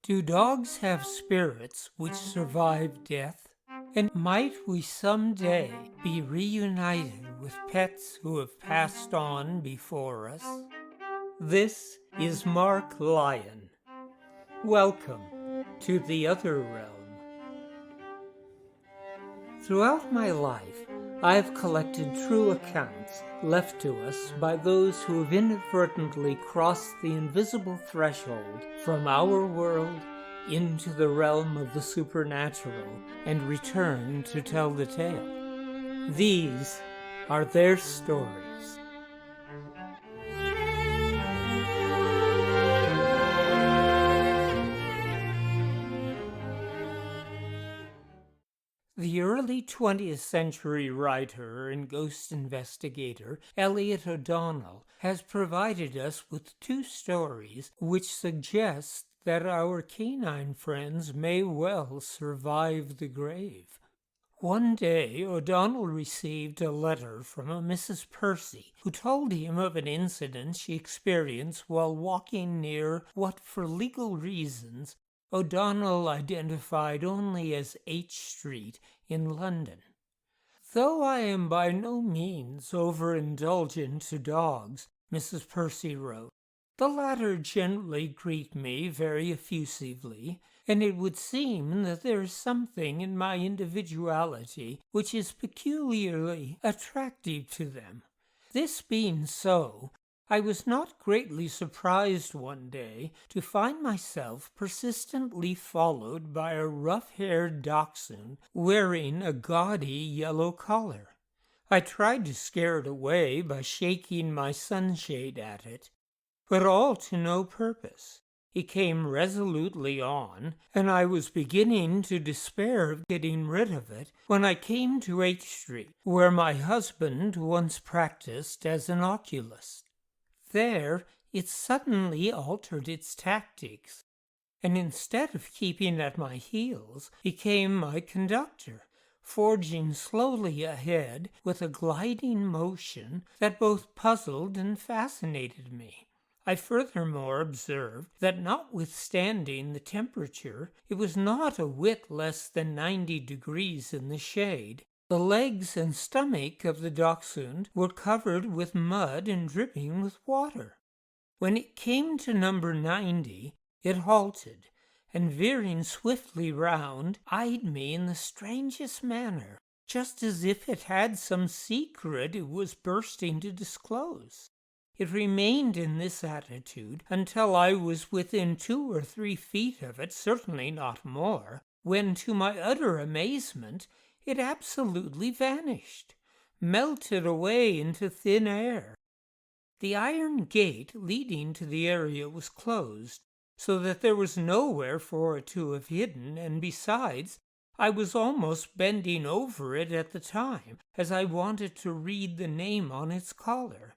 Do dogs have spirits which survive death? And might we someday be reunited with pets who have passed on before us? This is Mark Lyon. Welcome to the other realm. Throughout my life, I have collected true accounts left to us by those who have inadvertently crossed the invisible threshold from our world into the realm of the supernatural and returned to tell the tale. These are their stories. The early 20th century writer and ghost investigator Elliot O'Donnell has provided us with two stories which suggest that our canine friends may well survive the grave. One day, O'Donnell received a letter from a Mrs. Percy, who told him of an incident she experienced while walking near what, for legal reasons, O'Donnell identified only as H Street in London. Though I am by no means overindulgent to dogs, Mrs. Percy wrote, the latter generally greet me very effusively, and it would seem that there is something in my individuality which is peculiarly attractive to them. This being so, I was not greatly surprised one day to find myself persistently followed by a rough-haired dachshund wearing a gaudy yellow collar. I tried to scare it away by shaking my sunshade at it, but all to no purpose. He came resolutely on, and I was beginning to despair of getting rid of it when I came to H Street, where my husband once practiced as an oculist. There, it suddenly altered its tactics, and instead of keeping at my heels, became my conductor, forging slowly ahead with a gliding motion that both puzzled and fascinated me. I furthermore observed that notwithstanding the temperature, it was not a whit less than 90 degrees in the shade. The legs and stomach of the dachshund were covered with mud and dripping with water. When it came to number 90, it halted, and veering swiftly round, eyed me in the strangest manner, just as if it had some secret it was bursting to disclose. It remained in this attitude until I was within 2 or 3 feet of it, certainly not more, when, to my utter amazement, it absolutely vanished, melted away into thin air. The iron gate leading to the area was closed, so that there was nowhere for it to have hidden, and besides, I was almost bending over it at the time, as I wanted to read the name on its collar.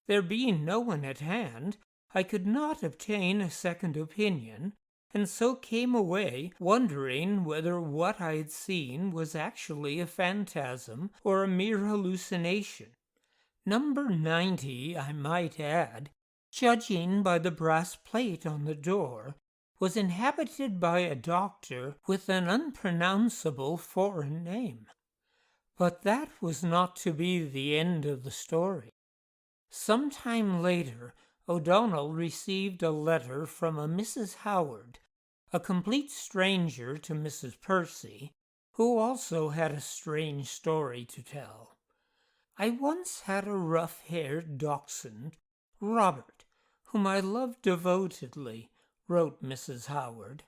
There being no one at hand, I could not obtain a second opinion, and so came away wondering whether what I had seen was actually a phantasm or a mere hallucination. Number 90, I might add, judging by the brass plate on the door, was inhabited by a doctor with an unpronounceable foreign name. But that was not to be the end of the story. Some time later, O'Donnell received a letter from a Mrs. Howard, a complete stranger to Mrs. Percy, who also had a strange story to tell. I once had a rough-haired dachshund, Robert, whom I loved devotedly, wrote Mrs. Howard.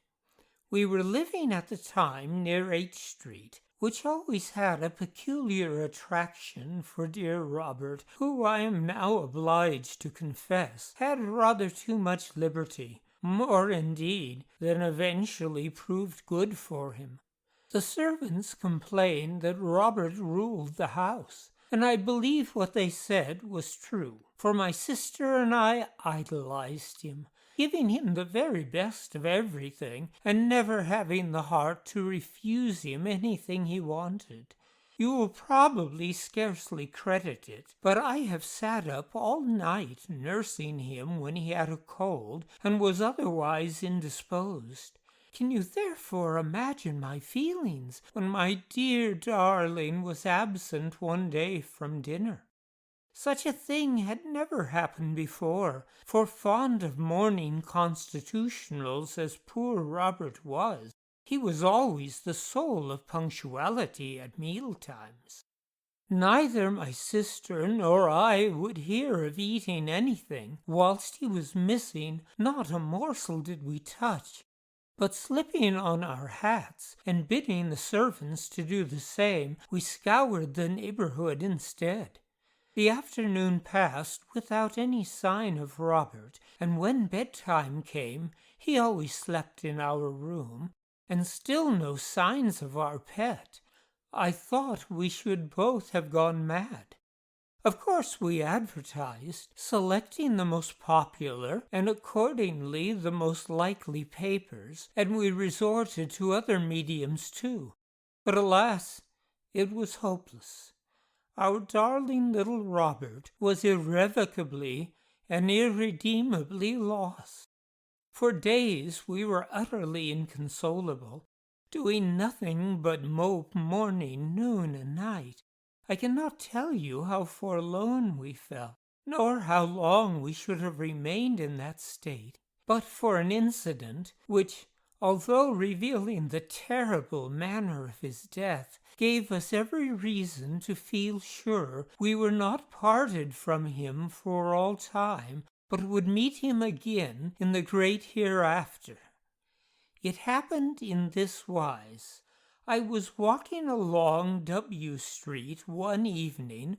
We were living at the time near H Street, which always had a peculiar attraction for dear Robert, who, I am now obliged to confess, had rather too much liberty, more indeed than eventually proved good for him. The servants complained that Robert ruled the house, and I believe what they said was true, for my sister and I idolized him, giving him the very best of everything, and never having the heart to refuse him anything he wanted. You will probably scarcely credit it, but I have sat up all night nursing him when he had a cold and was otherwise indisposed. Can you therefore imagine my feelings when my dear darling was absent one day from dinner? Such a thing had never happened before, for fond of morning constitutionals as poor Robert was, he was always the soul of punctuality at meal-times. Neither my sister nor I would hear of eating anything whilst he was missing. Not a morsel did we touch, but slipping on our hats and bidding the servants to do the same, we scoured the neighborhood instead. The afternoon passed without any sign of Robert, and when bedtime came, he always slept in our room, and still no signs of our pet. I thought we should both have gone mad. Of course we advertised, selecting the most popular and accordingly the most likely papers, and we resorted to other mediums too. But alas, it was hopeless. Our darling little Robert was irrevocably and irredeemably lost. For days we were utterly inconsolable, doing nothing but mope morning, noon, and night. I cannot tell you how forlorn we felt, nor how long we should have remained in that state, but for an incident which, although revealing the terrible manner of his death, gave us every reason to feel sure we were not parted from him for all time, but would meet him again in the great hereafter. It happened in this wise. I was walking along W Street one evening,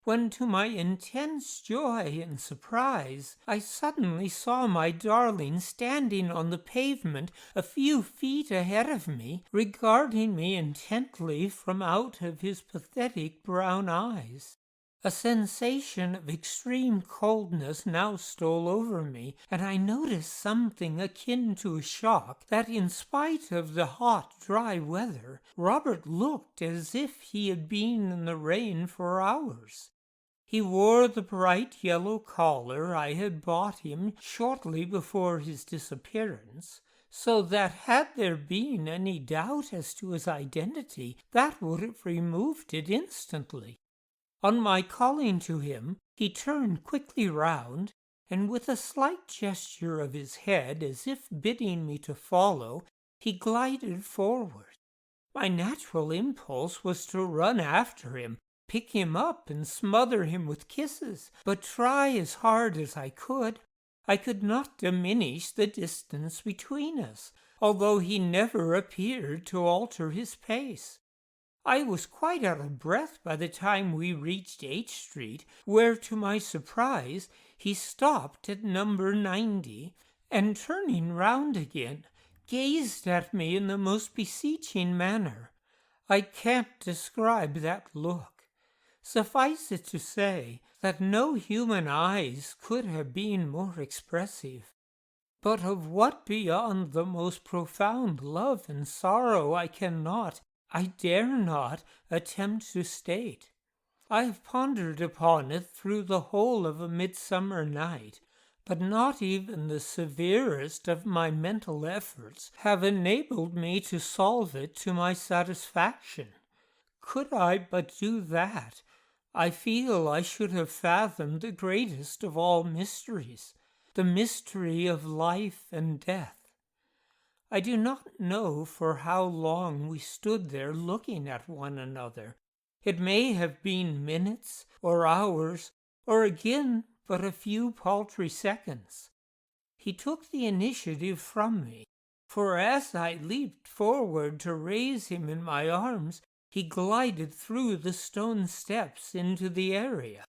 when to my intense joy and surprise, I suddenly saw my darling standing on the pavement a few feet ahead of me, regarding me intently from out of his pathetic brown eyes. A sensation of extreme coldness now stole over me, and I noticed something akin to a shock, that in spite of the hot, dry weather, Robert looked as if he had been in the rain for hours. He wore the bright yellow collar I had bought him shortly before his disappearance, so that had there been any doubt as to his identity, that would have removed it instantly. On my calling to him, he turned quickly round, and with a slight gesture of his head as if bidding me to follow, he glided forward. My natural impulse was to run after him, pick him up and smother him with kisses, but try as hard as I could not diminish the distance between us, although he never appeared to alter his pace. I was quite out of breath by the time we reached H Street, where, to my surprise, he stopped at number 90, and turning round again, gazed at me in the most beseeching manner. I can't describe that look. Suffice it to say that no human eyes could have been more expressive. But of what beyond the most profound love and sorrow I dare not attempt to state. I have pondered upon it through the whole of a midsummer night, but not even the severest of my mental efforts have enabled me to solve it to my satisfaction. Could I but do that, I feel I should have fathomed the greatest of all mysteries, the mystery of life and death. I do not know for how long we stood there looking at one another. It may have been minutes or hours, or again but a few paltry seconds. He took the initiative from me, for as I leaped forward to raise him in my arms, he glided through the stone steps into the area.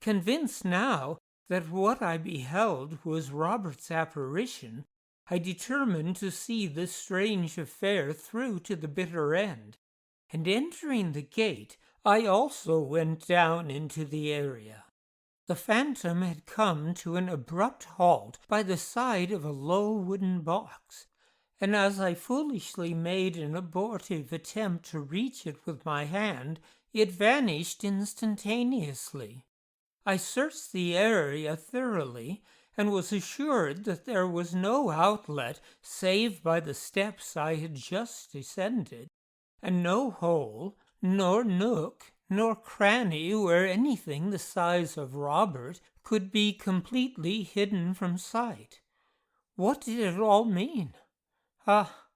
Convinced now that what I beheld was Robert's apparition, I determined to see this strange affair through to the bitter end, and entering the gate, I also went down into the area. The phantom had come to an abrupt halt by the side of a low wooden box, and as I foolishly made an abortive attempt to reach it with my hand, it vanished instantaneously. I searched the area thoroughly, and was assured that there was no outlet save by the steps I had just descended, and no hole, nor nook, nor cranny where anything the size of Robert could be completely hidden from sight. What did it all mean? Ah,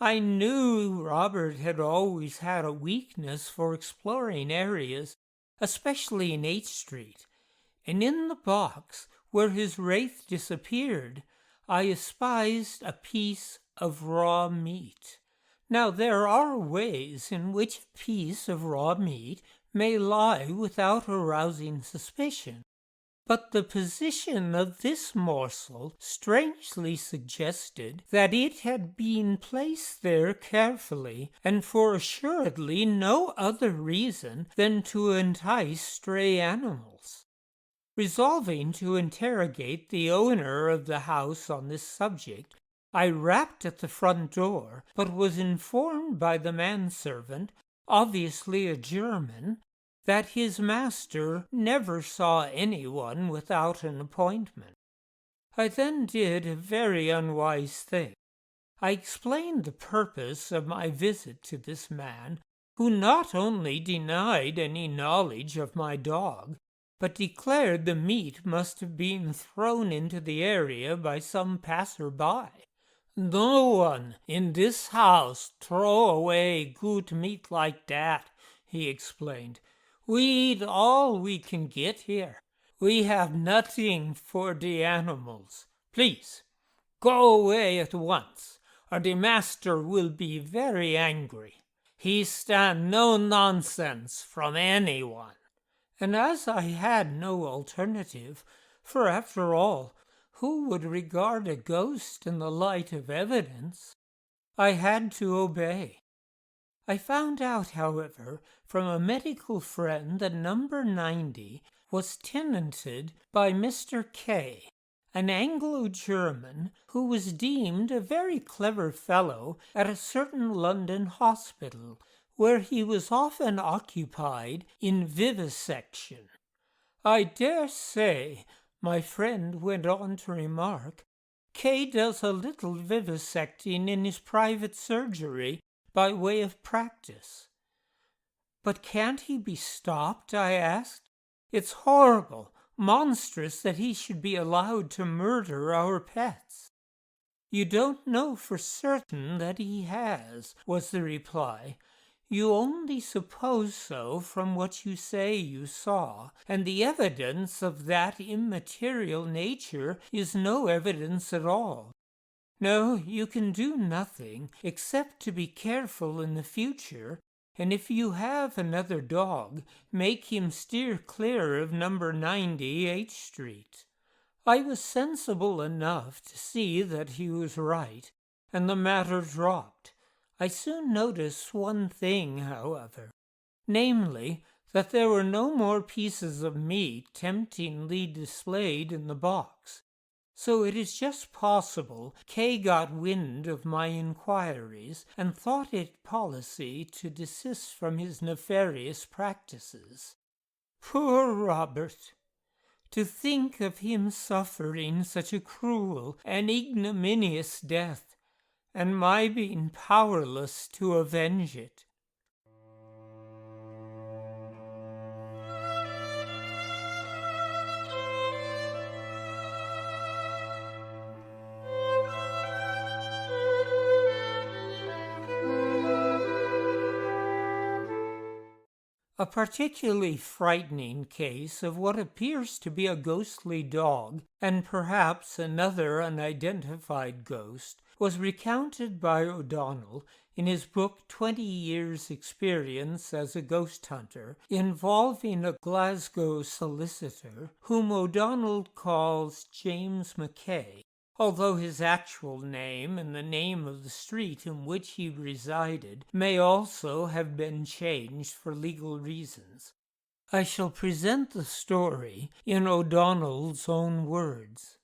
I knew Robert had always had a weakness for exploring areas, especially in H Street, and in the box where his wraith disappeared, I espied a piece of raw meat. Now there are ways in which a piece of raw meat may lie without arousing suspicion, but the position of this morsel strangely suggested that it had been placed there carefully, and for assuredly no other reason than to entice stray animals. Resolving to interrogate the owner of the house on this subject, I rapped at the front door, but was informed by the manservant, obviously a German, that his master never saw anyone without an appointment. I then did a very unwise thing. I explained the purpose of my visit to this man, who not only denied any knowledge of my dog, but declared the meat must have been thrown into the area by some passer-by. "No one in this house throw away good meat like that," he explained. "We eat all we can get here. We have nothing for the animals. Please, go away at once, or the master will be very angry. He stand no nonsense from anyone." And as I had no alternative, for after all, who would regard a ghost in the light of evidence, I had to obey. I found out, however, from a medical friend that number 90 was tenanted by Mr. K., an Anglo-German who was deemed a very clever fellow at a certain London hospital, where he was often occupied in vivisection. "I dare say," my friend went on to remark, "K does a little vivisecting in his private surgery by way of practice." "But can't he be stopped?" I asked. "It's horrible, monstrous that he should be allowed to murder our pets." "You don't know for certain that he has," was the reply. "You only suppose so from what you say you saw, and the evidence of that immaterial nature is no evidence at all. No, you can do nothing except to be careful in the future, and if you have another dog, make him steer clear of number 90 H Street." I was sensible enough to see that he was right, and the matter dropped. I soon noticed one thing, however, namely, that there were no more pieces of meat temptingly displayed in the box. So it is just possible K got wind of my inquiries and thought it policy to desist from his nefarious practices. Poor Robert! To think of him suffering such a cruel and ignominious death, and my being powerless to avenge it. A particularly frightening case of what appears to be a ghostly dog, and perhaps another unidentified ghost, was recounted by O'Donnell in his book 20 Years' Experience as a Ghost Hunter, involving a Glasgow solicitor whom O'Donnell calls James Mackay, although his actual name and the name of the street in which he resided may also have been changed for legal reasons. I shall present the story in O'Donnell's own words.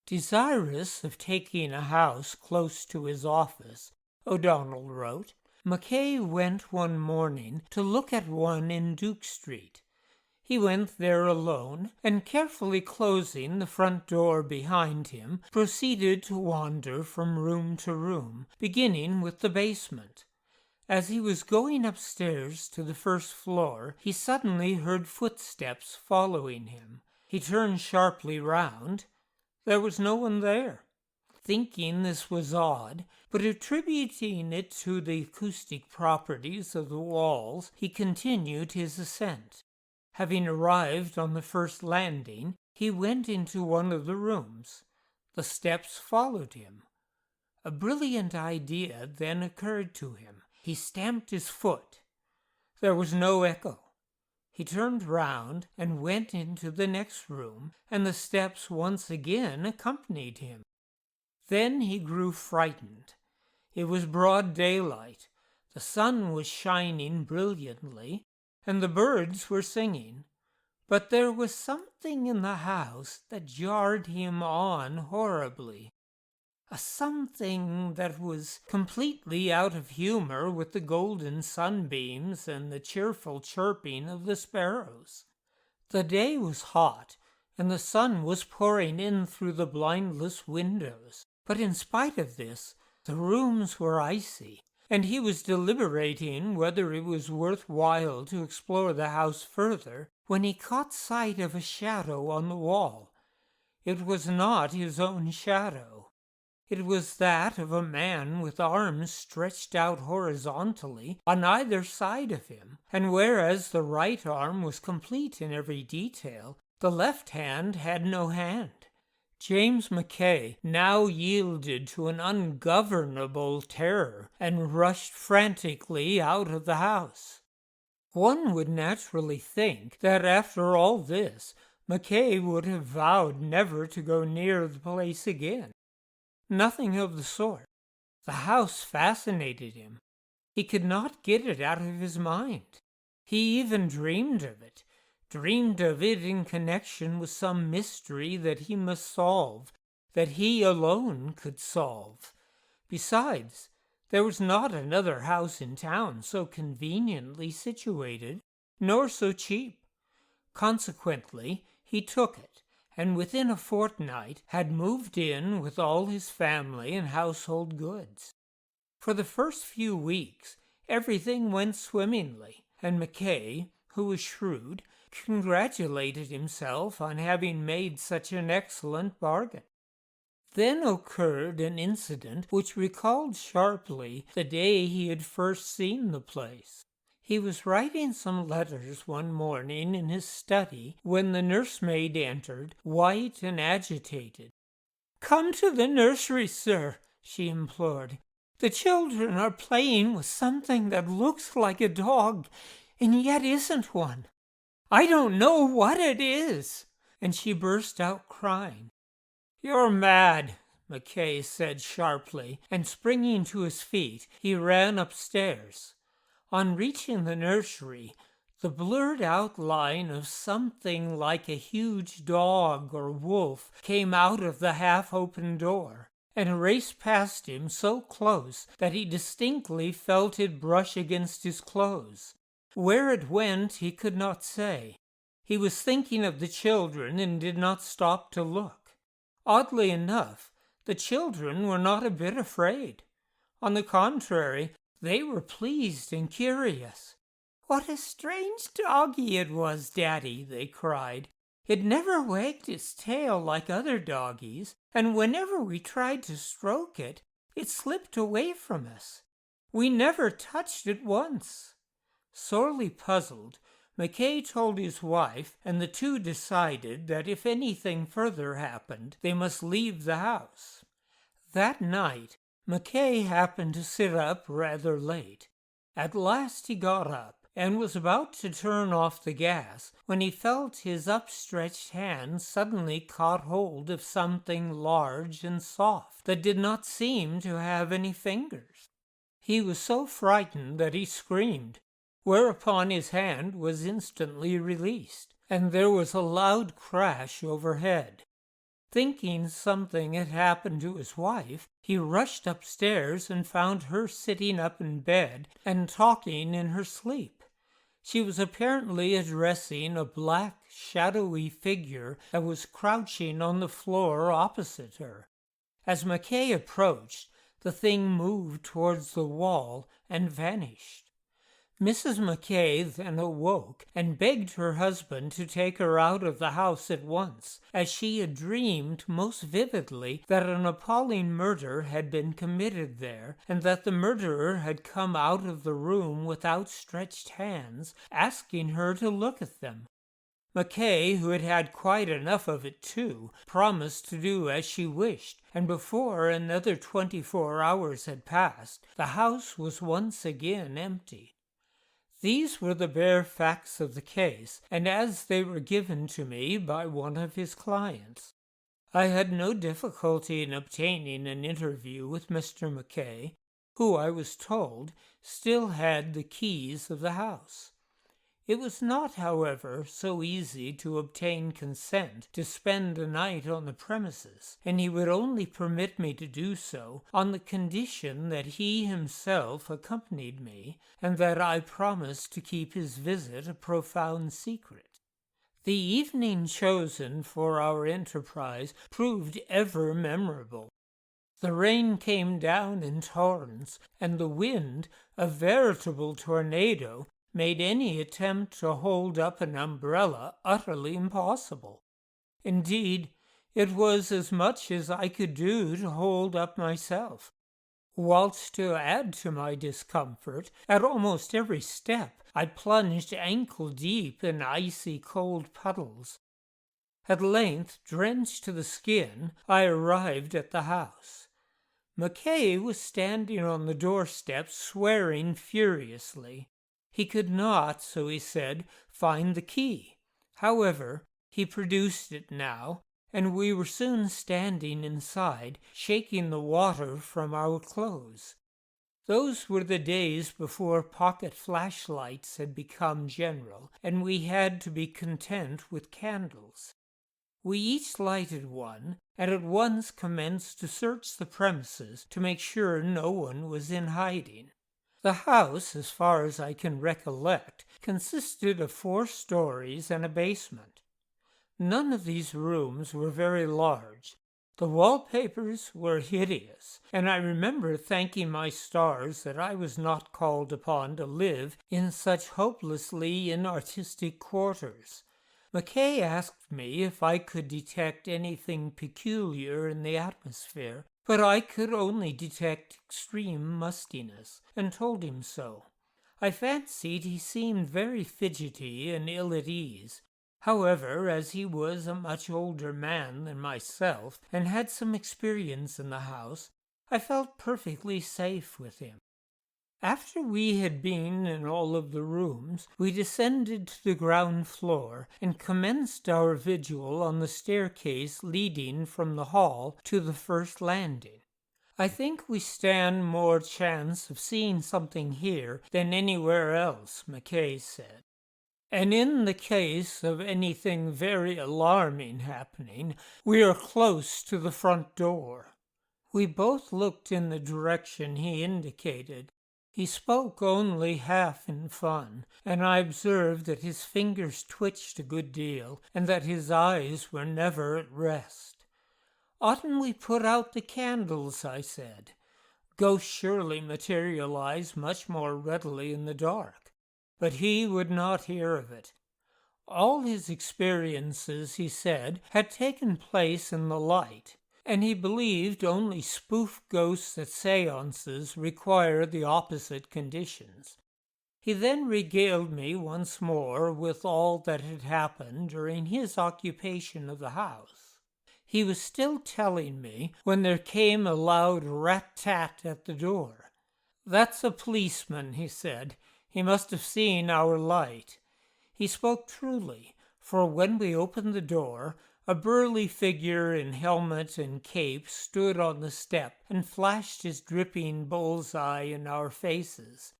Desirous of taking a house close to his office, O'Donnell wrote, Mackay went one morning to look at one in Duke Street. He went there alone, and carefully closing the front door behind him, proceeded to wander from room to room, beginning with the basement. As he was going upstairs to the first floor, he suddenly heard footsteps following him. He turned sharply round. There was no one there. Thinking this was odd, but attributing it to the acoustic properties of the walls, he continued his ascent. Having arrived on the first landing, he went into one of the rooms. The steps followed him. A brilliant idea then occurred to him. He stamped his foot. There was no echo. He turned round and went into the next room, and the steps once again accompanied him. Then he grew frightened. It was broad daylight. The sun was shining brilliantly, and the birds were singing. But there was something in the house that jarred him on horribly. A something that was completely out of humor with the golden sunbeams and the cheerful chirping of the sparrows. The day was hot, and the sun was pouring in through the blindless windows. But in spite of this, the rooms were icy, and he was deliberating whether it was worth while to explore the house further, when he caught sight of a shadow on the wall. It was not his own shadow. It was that of a man with arms stretched out horizontally on either side of him, and whereas the right arm was complete in every detail, the left hand had no hand. James Mackay now yielded to an ungovernable terror and rushed frantically out of the house. One would naturally think that after all this, Mackay would have vowed never to go near the place again. Nothing of the sort. The house fascinated him. He could not get it out of his mind. He even dreamed of it in connection with some mystery that he must solve, that he alone could solve. Besides, there was not another house in town so conveniently situated, nor so cheap. Consequently, he took it, and within a fortnight had moved in with all his family and household goods. For the first few weeks, everything went swimmingly, and Mackay, who was shrewd, congratulated himself on having made such an excellent bargain. Then occurred an incident which recalled sharply the day he had first seen the place. He was writing some letters one morning in his study when the nursemaid entered, white and agitated. "Come to the nursery, sir," she implored. "The children are playing with something that looks like a dog, and yet isn't one. I don't know what it is." And she burst out crying. "You're mad," Mackay said sharply, and springing to his feet, he ran upstairs. On reaching the nursery, the blurred outline of something like a huge dog or wolf came out of the half-open door, and raced past him so close that he distinctly felt it brush against his clothes. Where it went he could not say. He was thinking of the children and did not stop to look. Oddly enough, the children were not a bit afraid. On the contrary, they were pleased and curious. "What a strange doggy it was, Daddy," they cried. "It never wagged its tail like other doggies, and whenever we tried to stroke it, it slipped away from us. We never touched it once." Sorely puzzled, Mackay told his wife, and the two decided that if anything further happened, they must leave the house. That night, Mackay happened to sit up rather late. At last he got up, and was about to turn off the gas, when he felt his upstretched hand suddenly caught hold of something large and soft that did not seem to have any fingers. He was so frightened that he screamed, whereupon his hand was instantly released, and there was a loud crash overhead. Thinking something had happened to his wife, he rushed upstairs and found her sitting up in bed and talking in her sleep. She was apparently addressing a black, shadowy figure that was crouching on the floor opposite her. As Mackay approached, the thing moved towards the wall and vanished. Mrs. Mackay then awoke and begged her husband to take her out of the house at once, as she had dreamed most vividly that an appalling murder had been committed there, and that the murderer had come out of the room with outstretched hands, asking her to look at them. Mackay, who had had quite enough of it too, promised to do as she wished, and before another 24 hours had passed, the house was once again empty. These were the bare facts of the case, and as they were given to me by one of his clients. I had no difficulty in obtaining an interview with Mr. Mackay, who, I was told, still had the keys of the house. It was not, however, so easy to obtain consent to spend a night on the premises, and he would only permit me to do so on the condition that he himself accompanied me, and that I promised to keep his visit a profound secret. The evening chosen for our enterprise proved ever memorable. The rain came down in torrents, and the wind, a veritable tornado, made any attempt to hold up an umbrella utterly impossible. Indeed, it was as much as I could do to hold up myself, whilst to add to my discomfort, at almost every step I plunged ankle-deep in icy cold puddles. At length, drenched to the skin, I arrived at the house. Mackay was standing on the doorstep swearing furiously. He could not, so he said, find the key. However, he produced it now, and we were soon standing inside, shaking the water from our clothes. Those were the days before pocket flashlights had become general, and we had to be content with candles. We each lighted one, and at once commenced to search the premises to make sure no one was in hiding. The house, as far as I can recollect, consisted of 4 stories and a basement. None of these rooms were very large. The wallpapers were hideous, and I remember thanking my stars that I was not called upon to live in such hopelessly inartistic quarters. Mackay asked me if I could detect anything peculiar in the atmosphere, but I could only detect extreme mustiness, and told him so. I fancied he seemed very fidgety and ill at ease. However, as he was a much older man than myself, and had some experience in the house, I felt perfectly safe with him. After we had been in all of the rooms, we descended to the ground floor and commenced our vigil on the staircase leading from the hall to the first landing. I think we stand more chance of seeing something here than anywhere else, Mackay said. And in the case of anything very alarming happening, we are close to the front door. We both looked in the direction he indicated. He spoke only half in fun, and I observed that his fingers twitched a good deal, and that his eyes were never at rest. "Oughtn't we put out the candles?" I said. "Ghosts surely materialize much more readily in the dark." But he would not hear of it. All his experiences, he said, had taken place in the light, and he believed only spoof ghosts at seances require the opposite conditions. He then regaled me once more with all that had happened during his occupation of the house. He was still telling me when there came a loud rat-tat at the door. "That's a policeman," he said. "He must have seen our light." He spoke truly, for when we opened the door, a burly figure in helmet and cape stood on the step and flashed his dripping bull's-eye in our faces.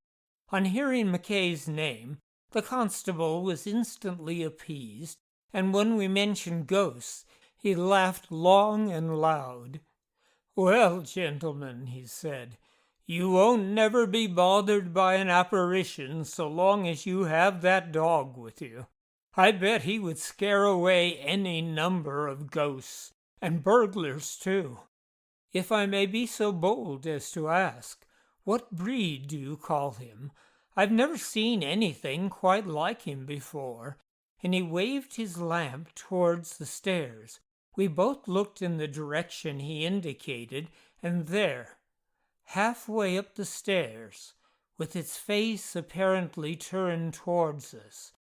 On hearing Mackay's name, the constable was instantly appeased, and when we mentioned ghosts, He laughed long and loud. "Well, gentlemen," he said, "you won't never be bothered by an apparition so long as you have that dog with you. I bet he would scare away any number of ghosts, and burglars too. If I may be so bold as to ask, what breed do you call him? I've never seen anything quite like him before." And he waved his lamp towards the stairs. We both looked in the direction he indicated, and there, halfway up the stairs, with its face apparently turned towards us,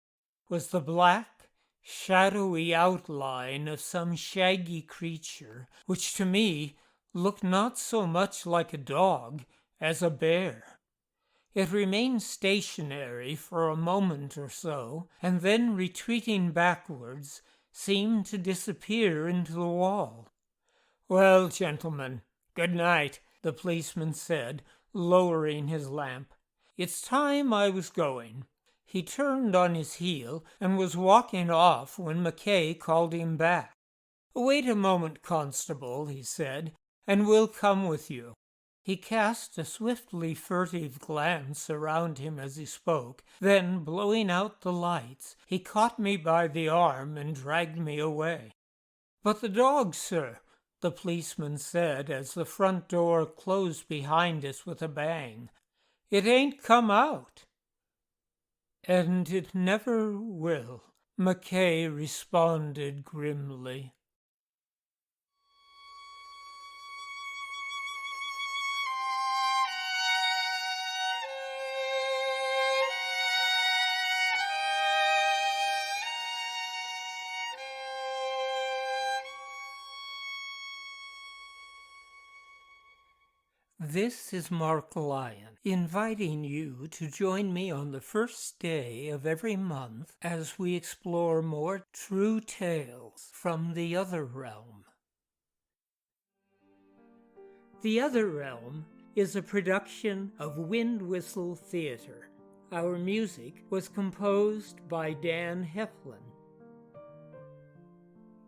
was the black, shadowy outline of some shaggy creature, which to me looked not so much like a dog as a bear. It remained stationary for a moment or so, and then, retreating backwards, seemed to disappear into the wall. "Well, gentlemen, good night," the policeman said, lowering his lamp. "It's time I was going." He turned on his heel and was walking off when Mackay called him back. "Wait a moment, constable," he said, "and we'll come with you." He cast a swiftly furtive glance around him as he spoke. Then, blowing out the lights, he caught me by the arm and dragged me away. "But the dog, sir," the policeman said as the front door closed behind us with a bang. "It ain't come out." "And it never will," Mackay responded grimly. This is Mark Lyon, inviting you to join me on the first day of every month as we explore more true tales from the other realm. The Other Realm is a production of Wind Whistle Theater. Our music was composed by Dan Heflin.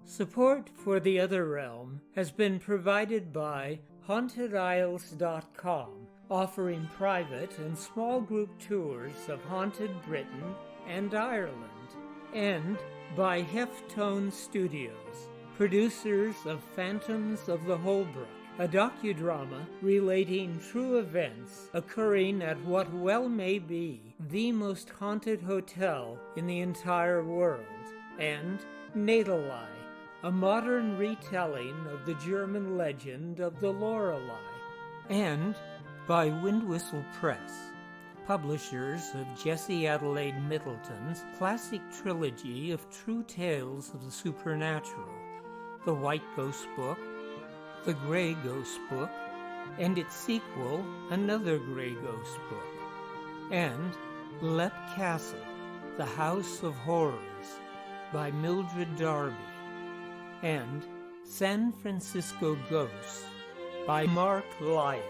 Support for The Other Realm has been provided by HauntedIsles.com, offering private and small group tours of haunted Britain and Ireland, and by Heftone Studios, producers of Phantoms of the Holbrook, a docudrama relating true events occurring at what well may be the most haunted hotel in the entire world, and Nadelei, a modern retelling of the German legend of the Lorelei, and by Windwhistle Press, publishers of Jessie Adelaide Middleton's classic trilogy of true tales of the supernatural, The White Ghost Book, The Grey Ghost Book, and its sequel, Another Grey Ghost Book, and Let Castle, The House of Horrors, by Mildred Darby, and San Francisco Ghosts by Mark Lyon.